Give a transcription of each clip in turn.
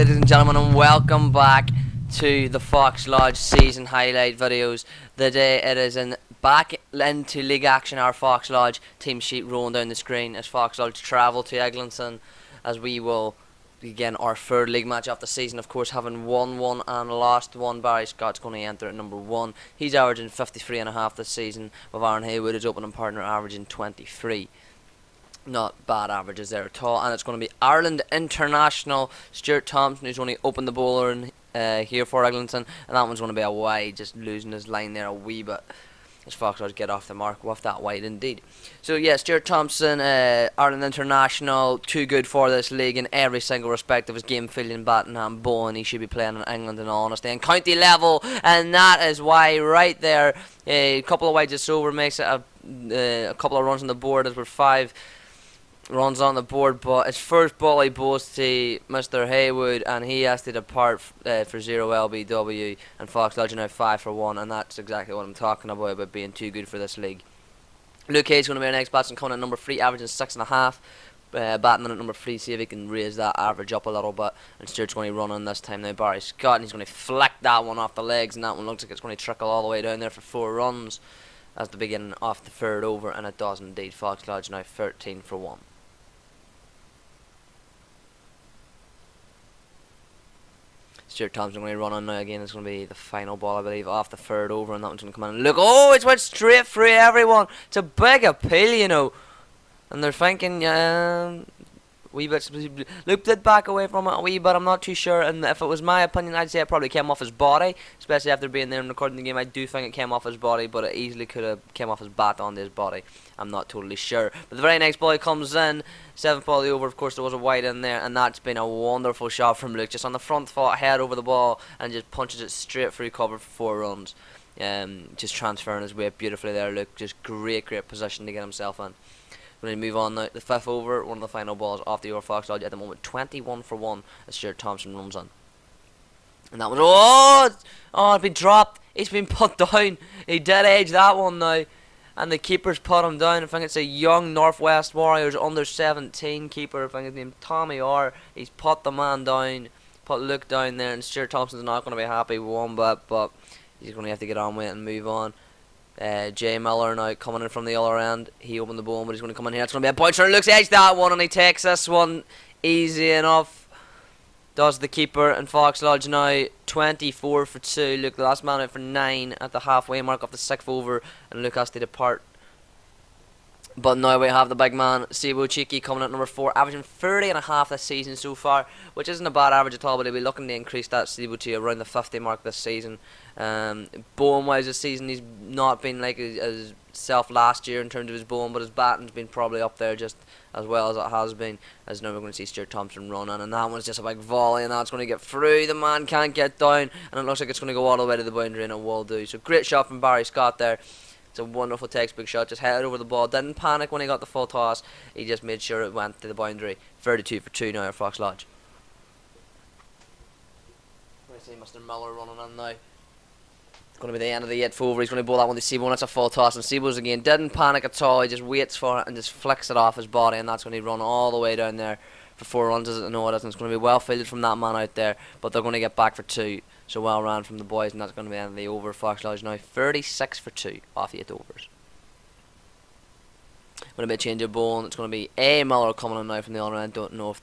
ladies and gentlemen, and welcome back to the Fox Lodge season highlight videos. The day it is back into league action. Our Fox Lodge team sheet rolling down the screen as Fox Lodge travel to Eglinton, as we will begin our third league match of the season. Of course, having won one and lost one, Barry Scott's going to enter at number 1. He's averaging 53.5 this season, with Aaron Haywood, his opening partner, averaging 23. Not bad averages there at all. And it's going to be Ireland international Stuart Thompson, who's only opened the bowler here for Eglinton, and that one's going to be a wide, just losing his line there a wee bit as Fox Lodge get off the mark with that wide indeed. So yeah, Stuart Thompson, Ireland international, too good for this league in every single respect of his game, fielding, batting and bowling. He should be playing in England in all honesty, and county level, and that is why right there, a couple of wides just over makes it a couple of runs on the board, as we're 5 runs on the board. But his first ball he bowls to Mr. Haywood, and he has to depart for 0 LBW, and Fox Lodge are now 5 for 1, and that's exactly what I'm talking about being too good for this league. Luke Hayes going to be our next batsman, coming in at number 3, averaging 6.5. Batting at number 3, see if he can raise that average up a little bit. And Stuart's going to run on this time now, Barry Scott, and he's going to flick that one off the legs, and that one looks like it's going to trickle all the way down there for 4 runs as the beginning of the third over, and it does indeed. Fox Lodge now 13 for 1. Stuart Thompson going to run on now again. It's going to be the final ball, I believe, off the third over, and that one's going to come in. And look, oh, it's went straight through everyone. It's a big appeal, you know. And they're thinking, wee bit, Luke did back away from it a wee bit, I'm not too sure. And if it was my opinion, I'd say it probably came off his body, especially after being there and recording the game. I do think it came off his body, but it easily could have came off his bat onto his body. I'm not totally sure. But the very next ball comes in, 7th ball over. Of course, there was a wide in there, and that's been a wonderful shot from Luke, just on the front foot, head over the ball, and just punches it straight through cover for 4 runs. Just transferring his weight beautifully there, Luke. Just great position to get himself in. We're going to move on now. The 5th over, one of the final balls off the over. Fox Lodge at the moment 21 for 1 as Stuart Thompson runs on. And that was, it's been dropped. He's been put down. He dead edged that one now. And the keeper's put him down. I think it's a young Northwest Warriors under 17 keeper. I think his name C.A.R. He's put the man down, put Luke down there, and Stuart Thompson's not going to be happy with one bit, but he's going to have to get on with it and move on. Jay Miller now coming in from the other end. He opened the ball, but he's going to come in here. It's going to be a bouncer, and Luke's edged that one, and he takes this one easy enough. Does the keeper, and Fox Lodge now 24 for 2. Luke, the last man out for 9 at the halfway mark of the 6th over, and Luke has to depart. But now we have the big man, Sibo Cheeky, coming at number 4, averaging 30.5 this season so far, which isn't a bad average at all, but he'll be looking to increase that Sibo to around the 50 mark this season. Bowling wise this season, he's not been like his self last year in terms of his bowling, but his batting's been probably up there just as well as it has been. As now we're going to see Stuart Thompson run on, and that one's just a big volley, and that's going to get through. The man can't get down, and it looks like it's going to go all the way to the boundary, and it will do. So great shot from Barry Scott there. It's a wonderful textbook shot, just headed over the ball, didn't panic when he got the full toss, he just made sure it went to the boundary. 32 for 2 now at Fox Lodge. I see Mr. Miller running in now. It's going to be the end of the 8th over. He's going to bowl that one to Sibo, and it's a full toss, and Sibo's again didn't panic at all. He just waits for it and just flicks it off his body, and that's going to run all the way down there for 4 runs. As it? No, it isn't. It's going to be well fielded from that man out there, but they're going to get back for 2. So well ran from the boys, and that's going to be the end of the over. Fox Lodge now 36 for 2 off the 8 overs. Going to be a change of bowling. It's going to be A. Miller coming in now from the other end.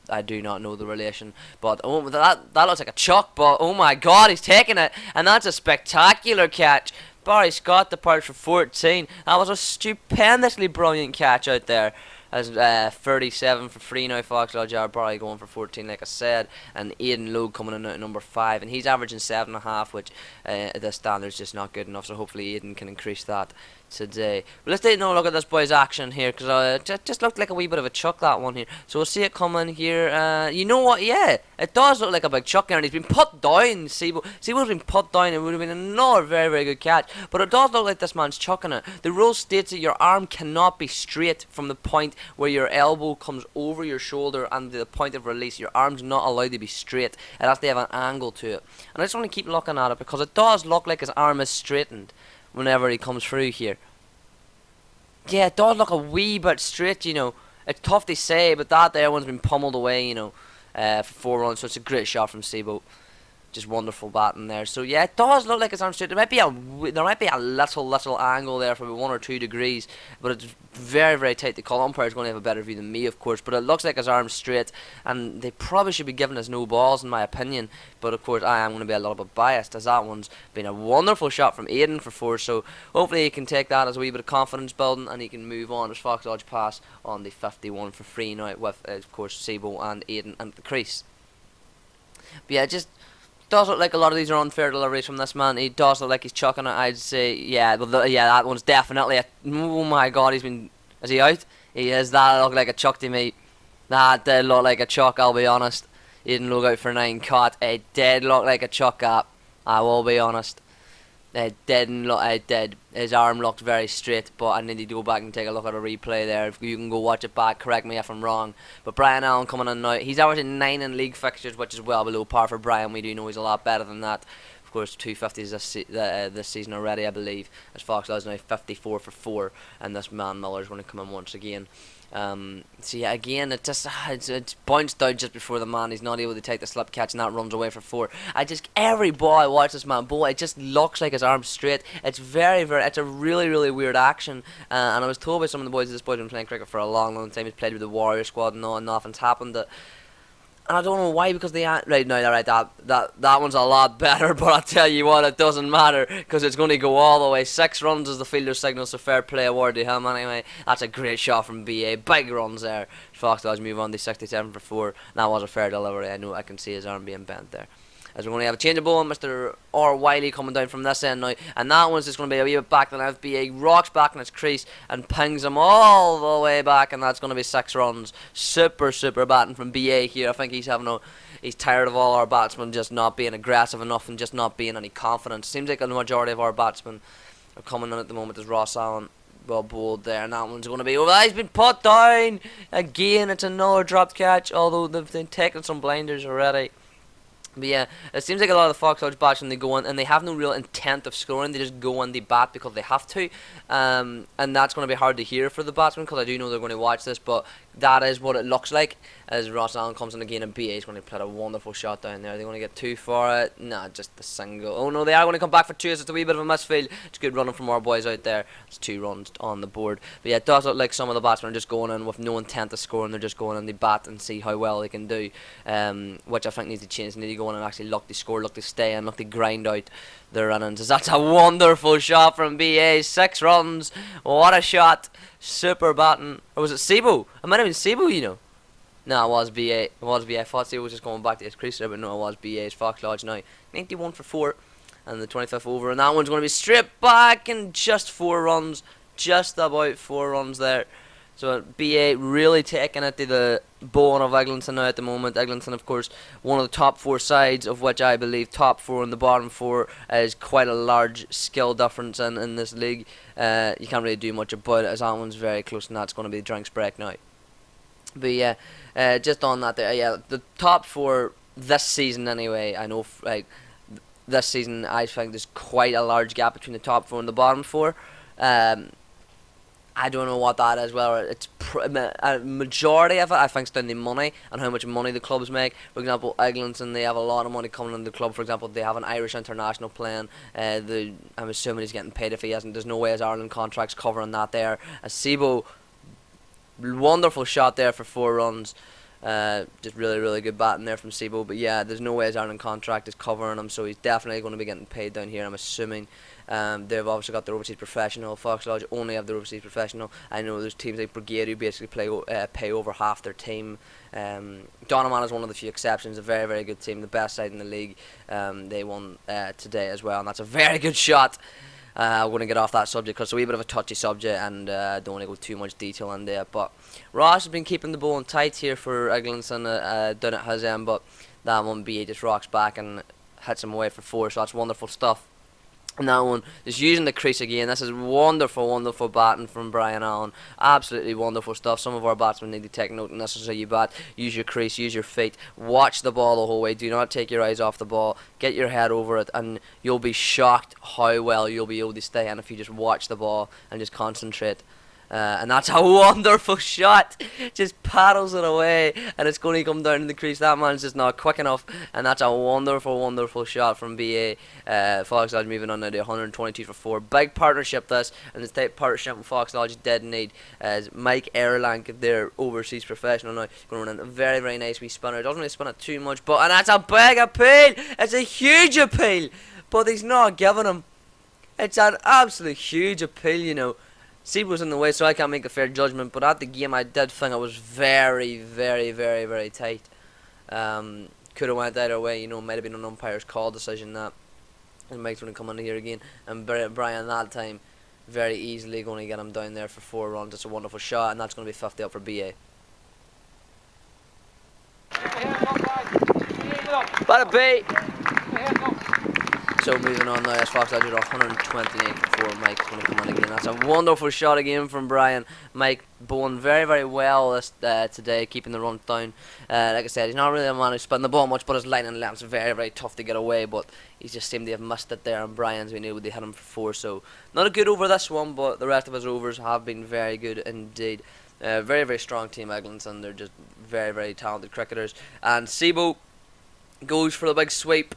I do not know the relation, but oh, that looks like a chuck. But oh my God, he's taking it, and that's a spectacular catch. Barry Scott departs for 14. That was a stupendously brilliant catch out there. As 37 for 3 now, Fox Lodge are Barry going for 14, like I said, and Aidan Logue coming in at number 5, and he's averaging 7.5, which the standard's just not good enough. So hopefully Aidan can increase that today. But let's take another look at this boy's action here, because it just looked like a wee bit of a chuck, that one here. So we'll see it coming here. You know what? Yeah, it does look like a big chuck there, and he's been put down. Sibo's been put down. It would have been another very good catch, but it does look like this man's chucking it. The rule states that your arm cannot be straight from the point where your elbow comes over your shoulder and the point of release. Your arm's not allowed to be straight. It has to have an angle to it. And I just want to keep looking at it, because it does look like his arm is straightened whenever he comes through here. Yeah, it does look a wee bit straight, you know. It's tough to say, but that there one's been pummeled away, you know. for 4 runs. So it's a great shot from Sebo. Just wonderful batting there. So yeah, it does look like it's arm straight. There might be a little angle there for about 1 or 2 degrees, but it's very tight. The call umpire's going to have a better view than me, of course. But it looks like his arm's straight, and they probably should be giving us no balls, in my opinion. But of course, I am going to be a little bit biased, as that one's been a wonderful shot from Aiden for 4. So hopefully he can take that as a wee bit of confidence building, and he can move on as Fox Lodge pass on the 51 for 3 now with, of course, Sebo and Aiden at the crease. But yeah, just does look like a lot of these are unfair deliveries from this man. He does look like he's chucking it. I'd say, yeah, that one's definitely oh my god, is he out? He is. That looked like a chuck to me. That did look like a chuck, I'll be honest. He didn't look out for 9 cut. It did look like a chuck up, I will be honest. It did. His arm looked very straight, but I need to go back and take a look at a replay there. If you can go watch it back, correct me if I'm wrong. But Brian Allen coming in now. He's averaging 9 in league fixtures, which is well below par for Brian. We do know he's a lot better than that. Of course, 250s this season already, I believe. As Fox is now 54 for 4, and this man Miller's going to come in once again. So yeah, again, it's bounced out just before the man. He's not able to take the slip catch, and that runs away for 4. Every ball I watch this man bowl, it just looks like his arm's straight. It's it's a really weird action. And I was told by some of the boys, this boy's been playing cricket for a long time. He's played with the Warrior squad and all, and nothing's happened. And I don't know why, because that one's a lot better, but I tell you what, it doesn't matter, because it's going to go all the way. 6 runs as the fielder signals, so fair play award to him anyway. That's a great shot from BA, big runs there. Fox does move on to 67 for 4, that was a fair delivery. I know, I can see his arm being bent there. As we're going to have a change of ball, Mr. R. Wiley coming down from this end now, and that one's just going to be a wee bit back than FBA, rocks back in its crease and pings him all the way back, and that's going to be 6 runs. Super batting from BA here. I think he's tired of all our batsmen just not being aggressive enough and just not being any confidence. Seems like the majority of our batsmen are coming in at the moment as Ross Allen. Well bowled there, and that one's going to be over. He's been put down again. It's another dropped catch, although they've been taking some blinders already. But yeah, it seems like a lot of the Fox Lodge batsmen, they go in and they have no real intent of scoring. They just go in the bat because they have to, and that's going to be hard to hear for the batsmen, because I do know they're going to watch this. But that is what it looks like as Ross Allen comes in again, and BA is going to play a wonderful shot down there. They're going to get 2 for it. Nah, just the single. Oh no, they are going to come back for 2. It's a wee bit of a misfield. It's good running from our boys out there. It's 2 runs on the board. But yeah, it does look like some of the batsmen are just going in with no intent of scoring. They're just going in the bat and see how well they can do, which I think needs to change. They need to go in and actually look to score, look to stay, and look to grind out their innings. That's a wonderful shot from BA. 6 runs. What a shot. Super batting. Or was it Sebo? It might have been Sebo, you know. No, it was BA. It was BA. I thought Sebo was just going back to his crease there, but no, it was BA's Fox Lodge now. 91 for 4. And the 25th over. And that one's going to be stripped back and just 4 runs. Just about 4 runs there. So BA really taking it to the bone of Eglinton now at the moment. Eglinton, of course, one of the top 4 sides, of which I believe top 4 and the bottom 4 is quite a large skill difference in this league. You can't really do much about it, as that one's very close, and that's going to be the drinks break now. But yeah, just on that there, yeah, the top 4 this season anyway, I know, like, this season I think there's quite a large gap between the top 4 and the bottom 4. I don't know what that is, whether it's a majority of it, I think, is down to money and how much money the clubs make. For example, Eglinton, they have a lot of money coming into the club. For example, they have an Irish international playing. I'm assuming he's getting paid if he hasn't. There's no way his Ireland contract's covering that there. Sebo, wonderful shot there for 4 runs. Just really good batting there from Sebo. But yeah, there's no way his Ireland contract is covering him, so he's definitely going to be getting paid down here, I'm assuming. They've obviously got the overseas professional. Fox Lodge only have the overseas professional. I know there's teams like Brigade who basically pay over half their team. Donovan is one of the few exceptions. A very good team, the best side in the league. They won today as well, and that's a very good shot. I'm going to get off that subject because it's a wee bit of a touchy subject, and don't want to go too much detail into it. But Ross has been keeping the ball tight here for Eglinton down at his end, but that one BA just rocks back and hits him away for 4, so that's wonderful stuff. And that one, just using the crease again. This is wonderful batting from Brian Allen. Absolutely wonderful stuff. Some of our batsmen need to take note, and this is how you bat. Use your crease, use your feet, watch the ball the whole way. Do not take your eyes off the ball. Get your head over it, and you'll be shocked how well you'll be able to stay in if you just watch the ball and just concentrate. And that's a wonderful shot. Just paddles it away, and it's going to come down in the crease. That man's just not quick enough, and that's a wonderful, wonderful shot from BA. Fox Lodge moving on now to 122 for 4. Big partnership this, and this type of partnership Fox Lodge did need. As Mike Erlang, their overseas professional now, going to run a very, very nice wee spinner. Doesn't really spin it too much, and that's a big appeal. It's a huge appeal, but he's not giving him. It's an absolute huge appeal, Seed was in the way, so I can't make a fair judgment. But at the game, I did think it was very, very, very, very tight. Could have went either way. Might have been an umpire's call decision that. And Mike's going to come in here again. And Brian that time, very easily going to get him down there for 4 runs. It's a wonderful shot, and that's going to be 50 up for BA. Bada B. So moving on now, as Fox Lodge 129 for 4. Mike's going to come on again. That's a wonderful shot again from Brian. Mike bowling very, very well this today, keeping the run down. Like I said, he's not really a man who's spinning the ball much, but his line and length's very, very tough to get away. But he just seemed to have missed it there, and Brian's been able to hit him for 4. So not a good over this one, but the rest of his overs have been very good indeed. Very, very strong team, Eglinton. They're just very, very talented cricketers. And Sebo goes for the big sweep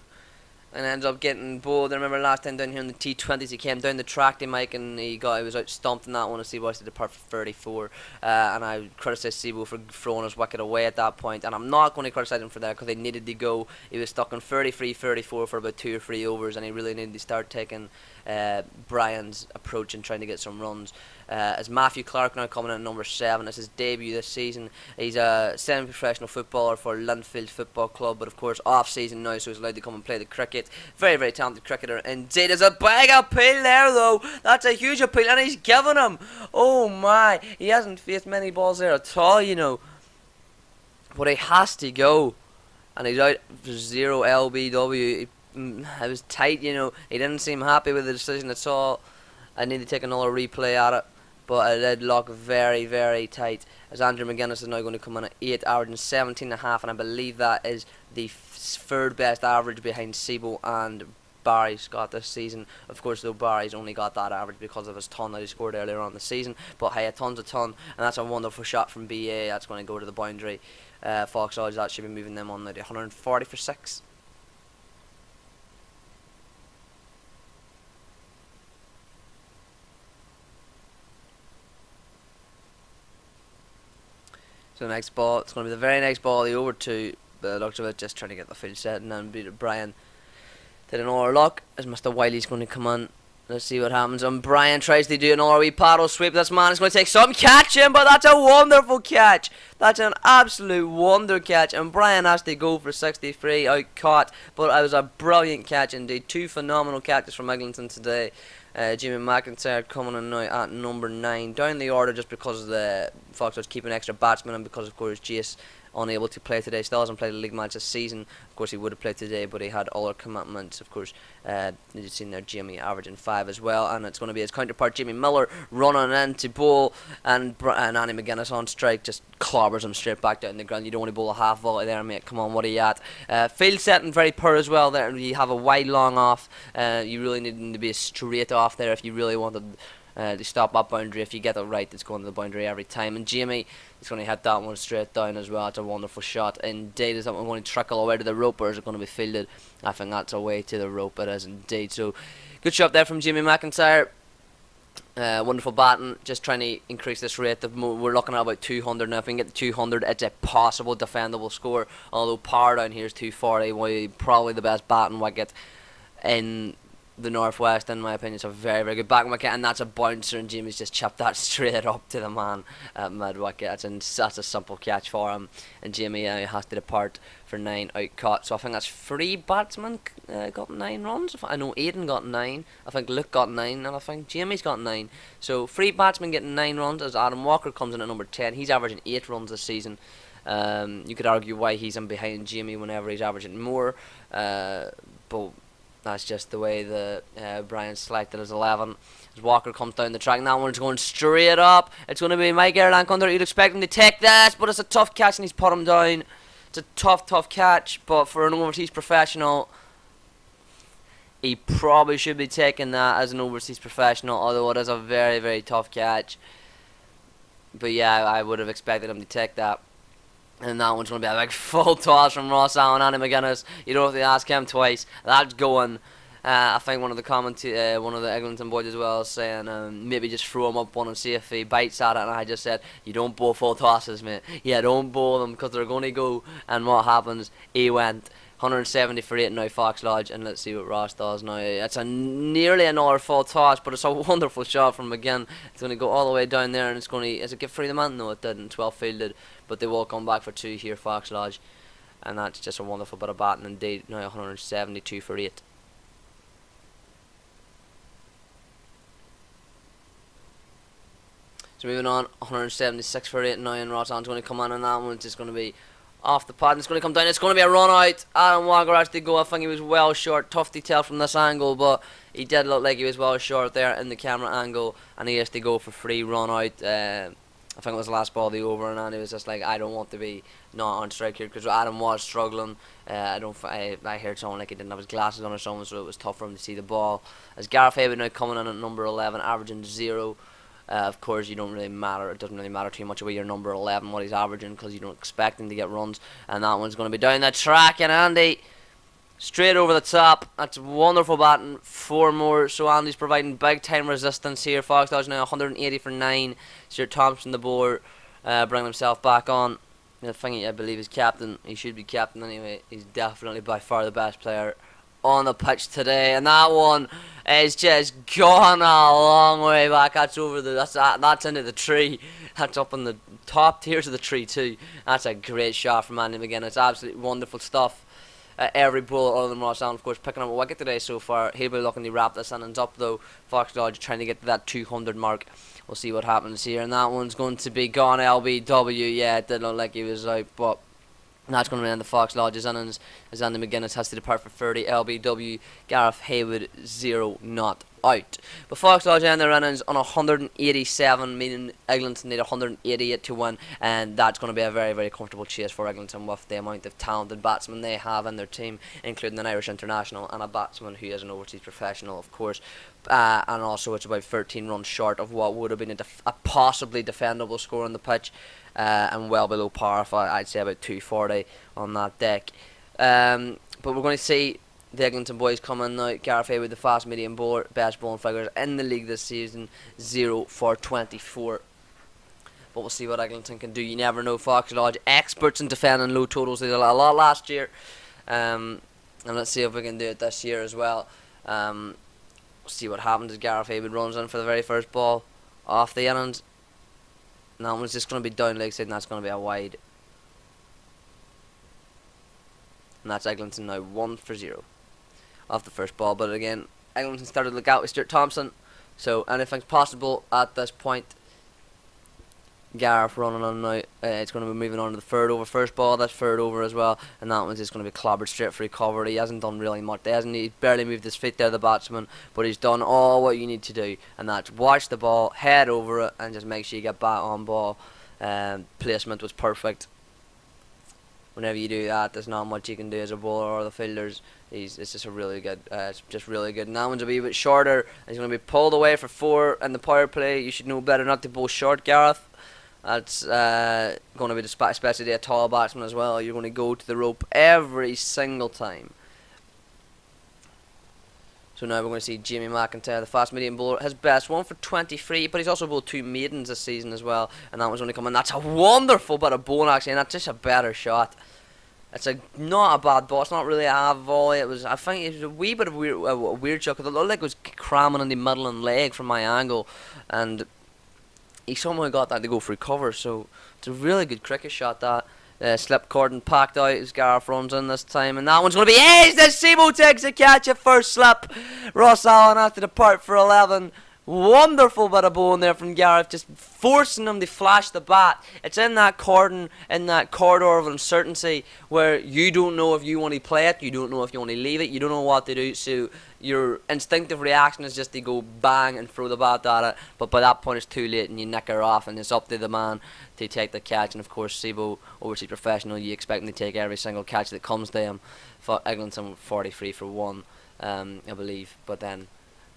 and ends up getting bowled. I remember last time down here in the T20s, he came down the track to Mike, and he was out stumped in that one. Sebo to depart for 34, and I criticised Sebo for throwing his wicket away at that point, and I'm not going to criticise him for that because they needed to go. He was stuck on 33, 34 for about 2 or 3 overs, and he really needed to start taking Brian's approach and trying to get some runs. As Matthew Clark now coming in at number 7. It's his debut this season. He's a semi-professional footballer for Linfield Football Club, but of course off-season now, so he's allowed to come and play the cricket. Very, very talented cricketer indeed. There's a big appeal there though. That's a huge appeal, and he's giving him. Oh my, he hasn't faced many balls there at all, but he has to go, and he's out for 0 LBW. It was tight, He didn't seem happy with the decision at all. I need to take another replay at it, but it did look very, very tight. As Andrew McGuinness is now going to come in at 8, averaging 17.5, and I believe that is the 3rd best average behind Sebo and Barry Scott this season. Of course, though, Barry's only got that average because of his ton that he scored earlier on in the season. But hey, a ton, and that's a wonderful shot from BA. That's going to go to the boundary. Fox Lodge, that should be moving them on now to 140 for 6. So the next ball, it's going to be the very next ball, the over 2. The looks of it, just trying to get the field set, and then beat Brian. Did another lock as Mr. Wiley's going to come on. Let's see what happens. And Brian tries to do another wee paddle sweep. This man is going to take some catching, but that's a wonderful catch. That's an absolute wonder catch. And Brian has to go for 63 out caught, but it was a brilliant catch indeed. 2 phenomenal catches from Eglinton today. Jimmy McIntyre coming in now at number 9. Down the order just because of the Fox was keeping extra batsmen, and because of course Jace unable to play today. Still hasn't played a league match this season. Of course he would have played today, but he had other commitments. Of course, you've seen there Jimmy averaging 5 as well, and it's going to be his counterpart Jimmy Miller running in to bowl, and Annie McGuinness on strike just clobbers him straight back down the ground. You don't want to bowl a half volley there, mate. Come on, what are you at? Field setting very poor as well there. You have a wide long off. You really need him to be a straight off there if you really wanted to stop that boundary. If you get it right, it's going to the boundary every time. And Jamie is going to hit that one straight down as well. It's a wonderful shot indeed. Is that one going to trickle away to the rope, or is it going to be fielded? I think that's away to the rope. It is indeed. So good shot there from Jimmy McIntyre. Wonderful batting, just trying to increase this rate. We're looking at about 200 now. If we can get to 200, it's a possible defendable score. Although Power down here is 240, probably the best batting wicket in the Northwest, in my opinion. It's a very, very good batting wicket, and that's a bouncer, and Jimmy's just chipped that straight up to the man at mid wicket. That's a simple catch for him, and Jimmy has to depart for 9 out caught. So I think that's 3 batsmen got 9 runs. I know Aiden got 9, I think Luke got 9, and I think Jimmy's got 9. So 3 batsmen getting 9 runs as Adam Walker comes in at number 10. He's averaging 8 runs this season. You could argue why he's in behind Jimmy whenever he's averaging more, but that's just the way the Brian selected his 11. As Walker comes down the track, and that one's going straight up. It's going to be Mike Erlang under. You'd expect him to take this, but it's a tough catch, and he's put him down. It's a tough catch, but for an overseas professional, he probably should be taking that as an overseas professional, although it is a very, very tough catch. But yeah, I would have expected him to take that. And that one's going to be a big full toss from Ross Allen and McGuinness. You don't have to ask him twice. That's going. I think one of the Eglinton boys as well is saying maybe just throw him up one and see if he bites at it. And I just said, you don't bowl full tosses, mate. Yeah, don't bowl them because they're going to go. And what happens? He went 170 for 8 now, Fox Lodge, and let's see what Ross does now. It's nearly another full toss, but it's a wonderful shot from McGinn. It's going to go all the way down there, and it's going to. Is it get free the man? No, it didn't. 12 fielded, but they will come back for 2 here, Fox Lodge, and that's just a wonderful bit of batting indeed. Now 172 for 8. So moving on, 176 for 8 now, and Ross Allen's going to come on, and that one's just going to be off the pad, and it's going to come down. It's going to be a run out. Adam Walker actually go. I think he was well short. Tough to tell from this angle, but he did look like he was well short there in the camera angle, and he has to go for free run out. I think it was the last ball of the over, and he was just like, I don't want to be not on strike here, because Adam was struggling. I heard someone like he didn't have his glasses on or something, so it was tough for him to see the ball. As Gareth Haywood now coming in at number 11, averaging 0. Of course, it doesn't really matter too much about your number 11, what he's averaging, because you don't expect him to get runs. And that one's going to be down the track, and Andy, straight over the top. That's wonderful batting. 4 more, so Andy's providing big time resistance here. Fox Lodge now 180 for 9. Stuart Thompson, the bowler, bringing himself back on. The thing I believe is captain. He should be captain anyway. He's definitely by far the best player on the pitch today, and that one is just gone a long way back. That's over that's into the tree. That's up in the top tiers of the tree too. That's a great shot from Andy McGinn. It's absolutely wonderful stuff. Every bowler other than Ross Allen, of course, picking up a wicket today so far. He'll be looking to wrap this innings up though. Fox Lodge trying to get to that 200 mark. We'll see what happens here, and that one's going to be gone. LBW. Yeah, it did look like he was out, but that's going to end the Fox Lodge's innings as Andy McGuinness has to depart for 30. LBW, Gareth Haywood 0 not out. But Fox Lodge end their innings on 187, meaning Eglinton need 188 to win, and that's going to be a very, very comfortable chase for Eglinton with the amount of talented batsmen they have in their team, including an Irish international and a batsman who is an overseas professional, of course. And also it's about 13 runs short of what would have been a possibly defendable score on the pitch. And well below par, I'd say about 240 on that deck. But we're going to see the Eglinton boys come in now. Gareth Haywood, the fast medium bowler, best bowling figures in the league this season, 0 for 24. But we'll see what Eglinton can do. You never know. Fox Lodge, experts in defending low totals. They did a lot last year. And let's see if we can do it this year as well. We'll see what happens as Gareth Haywood runs in for the very first ball off the innings. And that one's just going to be down leg side, and that's going to be a wide. And that's Eglinton now 1 for 0 off the first ball. But again, Eglinton started to look out with Stuart Thompson, so anything's possible at this point. Gareth running on now. It's going to be moving on to the third over. First ball, that's third over as well, and that one's just going to be clobbered straight for recovery. He hasn't done really much. He's barely moved his feet there, the batsman, but he's done all what you need to do, and that's watch the ball, head over it, and just make sure you get back on ball. Placement was perfect. Whenever you do that, there's not much you can do as a bowler or the fielders. It's just a really good. It's just really good. And that one's a wee bit shorter. He's going to be pulled away for 4 in the power play. You should know better not to bowl short, Gareth. That's going to be especially a tall batsman as well. You're going to go to the rope every single time. So now we're going to see Jamie McIntyre, the fast medium bowler, his best 1 for 23, but he's also bowled 2 maidens this season as well, and that one's only coming. That's a wonderful bit of bowling actually, and that's just a better shot. It's not a bad ball. It's not really a half volley. I think it was a wee bit of a weird shot because it looked like it was cramming in the middle and leg from my angle, and he somehow got that to go through cover. So it's a really good cricket shot. That slip cordon packed out as Gareth runs in this time, and that one's going to be ace. The Sebo takes a catch at first slip. Ross Allen has to depart for 11. Wonderful bit of bowling there from Gareth, just forcing him to flash the bat. It's in that cordon, in that corridor of uncertainty where you don't know if you want to play it, you don't know if you want to leave it, you don't know what to do, so your instinctive reaction is just to go bang and throw the bat at it, but by that point it's too late and you nick her off, and it's up to the man to take the catch. And of course Sebo, overseas professional, you expect him to take every single catch that comes to him. For Eglinton 43 for 1, I believe, but then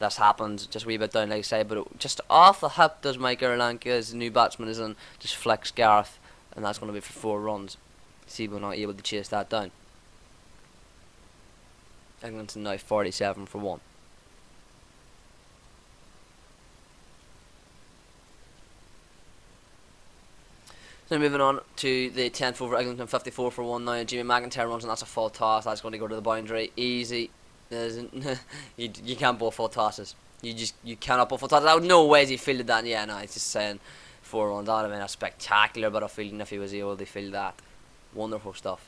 this happened just a wee bit down, like I say, but just off the hip does Mike Erlanka, as new batsman is in, just flicks Gareth, and that's going to be for 4 runs. Cebu not able to chase that down. Eglinton now 47 for 1. So moving on to the 10th over, Eglinton 54 for 1 now. Jimmy McIntyre runs, and that's a full toss. That's going to go to the boundary. Easy. You can't bowl full tosses. You cannot bowl full tosses. I would no ways he fielded that. Yeah, no, he's just saying 4 runs. That would have been a spectacular bit of fielding if he was able to field that. Wonderful stuff.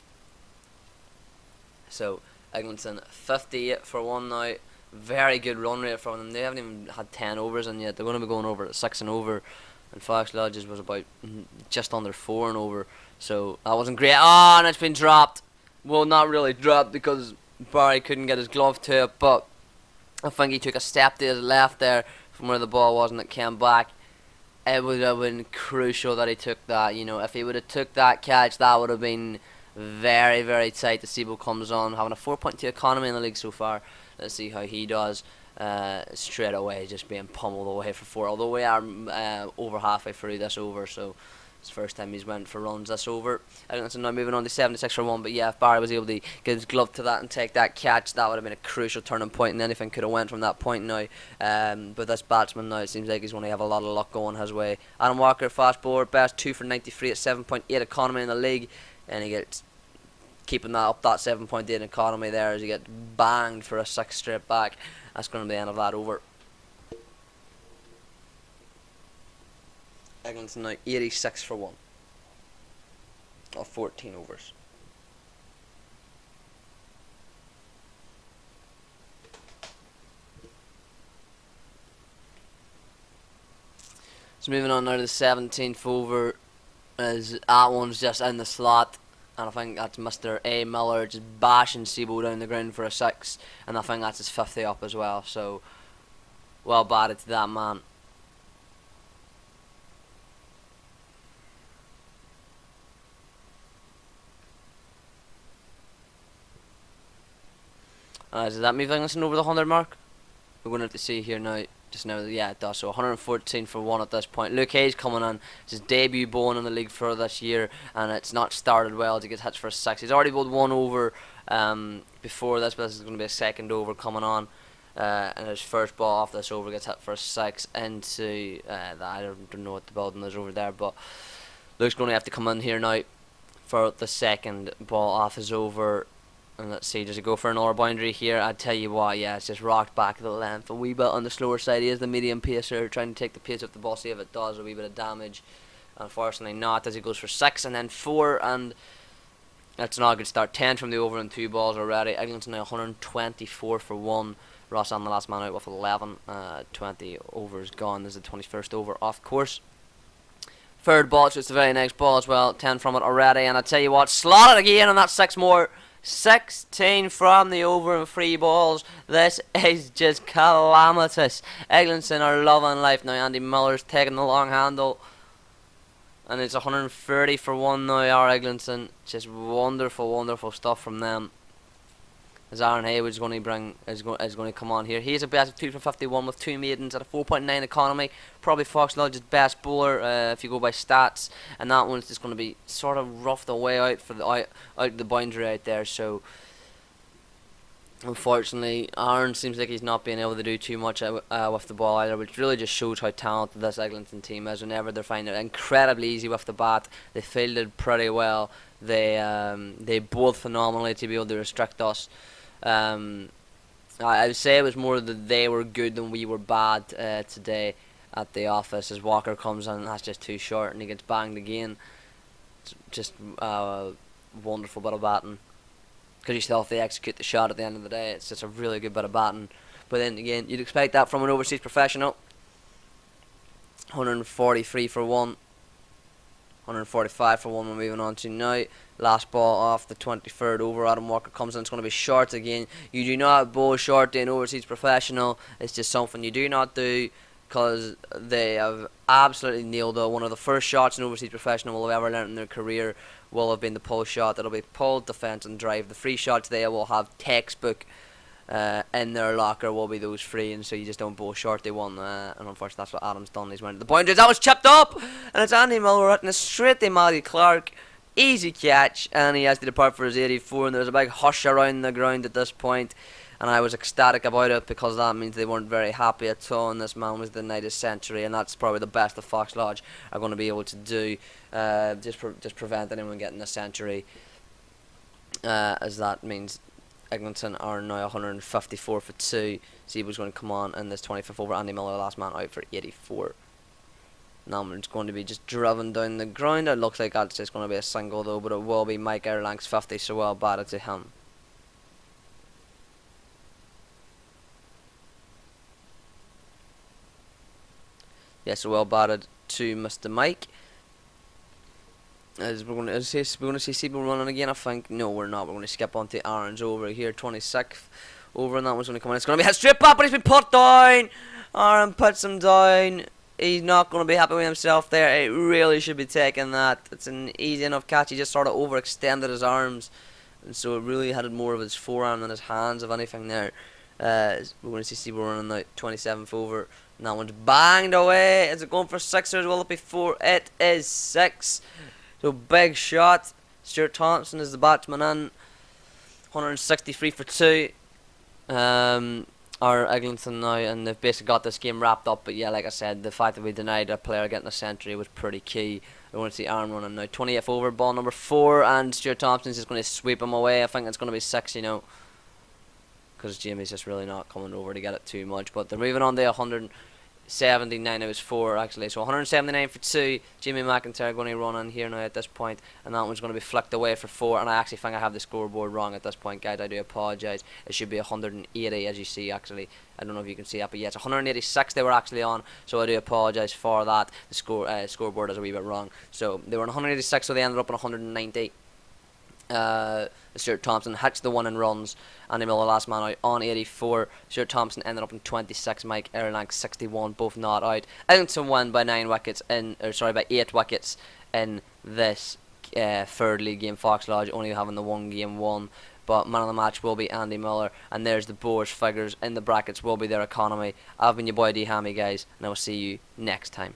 So Eglinton 58 for 1 now. Very good run rate from them. They haven't even had 10 overs in yet. They're going to be going over at 6 and over. And Fox Lodges was about just under 4 and over. So that wasn't great. Oh, and it's been dropped. Well, not really dropped because Barry couldn't get his glove to it. But I think he took a step to his left there from where the ball was and it came back. It would have been crucial that he took that. You know, if he would have took that catch, that would have been very, very tight. The Cebu comes on, having a 4.2 economy in the league so far. Let's see how he does. Straight away, just being pummeled away for 4. Although we are over halfway through this over, so it's the first time he's went for runs this over. So now moving on to 76 for 1. But yeah, if Barry was able to get his glove to that and take that catch, that would have been a crucial turning point, and anything could have went from that point now. But this batsman now, it seems like he's going to have a lot of luck going his way. Adam Walker, fast bowler, best 2 for 93 at 7.8 economy in the league, and he gets keeping that up, that 7.8 economy there, as he gets banged for a 6 straight back. That's going to be the end of that over. Eglinton now 86 for 1 of 14 overs. So moving on now to the 17th over, as that one's just in the slot. And I think that's Mr. A. Miller just bashing Cebu down the ground for a 6. And I think that's his 50 up as well. So, well batted to that man. Does that move Eglinton over the 100 mark? We're going to have to see here now. Just now, yeah, it does. So 114 for 1 at this point. Luke Hayes coming on. It's his debut bowling in the league for this year, and it's not started well to get hits for a 6. He's already bowled 1 over before this, but this is going to be a second over coming on. And his first ball off this over gets hit for a 6 into I don't know what the building is over there, but Luke's going to have to come in here now for the second ball off his over. And let's see, does he go for another boundary here? I tell you what, yeah, it's just rocked back to the length a wee bit on the slower side. He is the medium pacer, trying to take the pace off the ball, see if it does a wee bit of damage. Unfortunately not, as he goes for 6 and then 4, and that's not a good start. 10 from the over and 2 balls already. Eglinton now 124 for 1. Ross on the last man out with 11. 20 overs gone. This is the 21st over off course. Third ball, so it's the very next ball as well. 10 from it already, and I tell you what, slot it again on that 6 more. 16 from the over and 3 balls. This is just calamitous. Eglinton are loving life now. Andy Miller's taking the long handle, and it's 130 for 1 now. Our Eglinton, just wonderful, wonderful stuff from them. As Aaron Haywood's going to come on here. He's a best of 2 for 51 with 2 maidens at a 4.9 economy. Probably Fox Lodge's best bowler if you go by stats. And that one's just going to be sort of roughed away out for the out the boundary out there. So unfortunately, Aaron seems like he's not being able to do too much with the ball either, which really just shows how talented this Eglinton team is. Whenever they're finding it incredibly easy with the bat, they fielded pretty well. They bowled phenomenally to be able to restrict us. I would say it was more that they were good than we were bad today at the office, as Walker comes in and that's just too short and he gets banged again. It's just a wonderful bit of batting, because you still have to execute the shot at the end of the day. It's just a really good bit of batting, but then again, you'd expect that from an overseas professional. 143 for 1. 145 for 1 we're moving on to now. Last ball off the 23rd over. Adam Walker comes in. It's going to be short again. You do not bowl short to an overseas professional. It's just something you do not do, because they have absolutely nailed it. One of the first shots an overseas professional will have ever learned in their career will have been the pull shot. That'll be pull, defence and drive. The free shots they will have textbook in their locker will be those three, and so you just don't bowl short. They won, and unfortunately that's what Adam's done. He's went to the point. That was chipped up, and it's Andy Miller hitting it straight to Matty Clark. Easy catch, and he has to depart for his 84, and there's a big hush around the ground at this point, and I was ecstatic about it because that means they weren't very happy at all, and this man was denied his century, and that's probably the best the Fox Lodge are going to be able to do, just prevent anyone getting a century, as that means Eglinton are now 154 for 2. Zebra's going to come on in this 25th over. Andy Miller, last man out, for 84. Now it's going to be just driven down the ground. It looks like that's just going to be a single though, but it will be Mike Erlang's 50, so well batted to him. Yes, so well batted to Mr. Mike. As we're going to see Seabourn running again, I think. No, we're not. We're going to skip on to Aaron's over here, 26th over, and that one's going to come in. It's going to be hit straight back, but he's been put down. Aaron puts him down. He's not going to be happy with himself there. It really should be taking that. It's an easy enough catch. He just sort of overextended his arms, and so it really had more of his forearm than his hands, if anything, there. We're going to see Seabourn running now, 27th over, and that one's banged away. Is it going for 6 or will it be 4? It is 6. So big shot. Stuart Thompson is the batsman in. 163 for 2. Are Eglinton now, and they've basically got this game wrapped up. But yeah, like I said, the fact that we denied a player getting a century was pretty key. I want to see Aaron running now. 28th over, ball number 4, and Stuart Thompson's just going to sweep him away. I think it's going to be 6, you know, because Jamie's just really not coming over to get it too much. But they're moving on to 179. It was 4 actually, so 179 for 2. Jamie McIntyre going to run in here now at this point, and that one's going to be flicked away for 4. And I actually think I have the scoreboard wrong at this point, guys. I do apologise. It should be 180, as you see. Actually, I don't know if you can see that, but yeah, it's 186 they were actually on. So I do apologise for that. The scoreboard is a wee bit wrong. So they were on 186, so they ended up on 190. Stuart Thompson hits the one and runs. Andy Miller, last man out, on 84. Stuart Thompson ended up in 26. Mike Erlang 61, both not out. Eglinton won by 9 wickets by 8 wickets in this third league game. Fox Lodge only having the 1 game won. But man of the match will be Andy Miller, and there's the Boers figures in the brackets will be their economy. I've been your boy D Hammy, guys, and I will see you next time.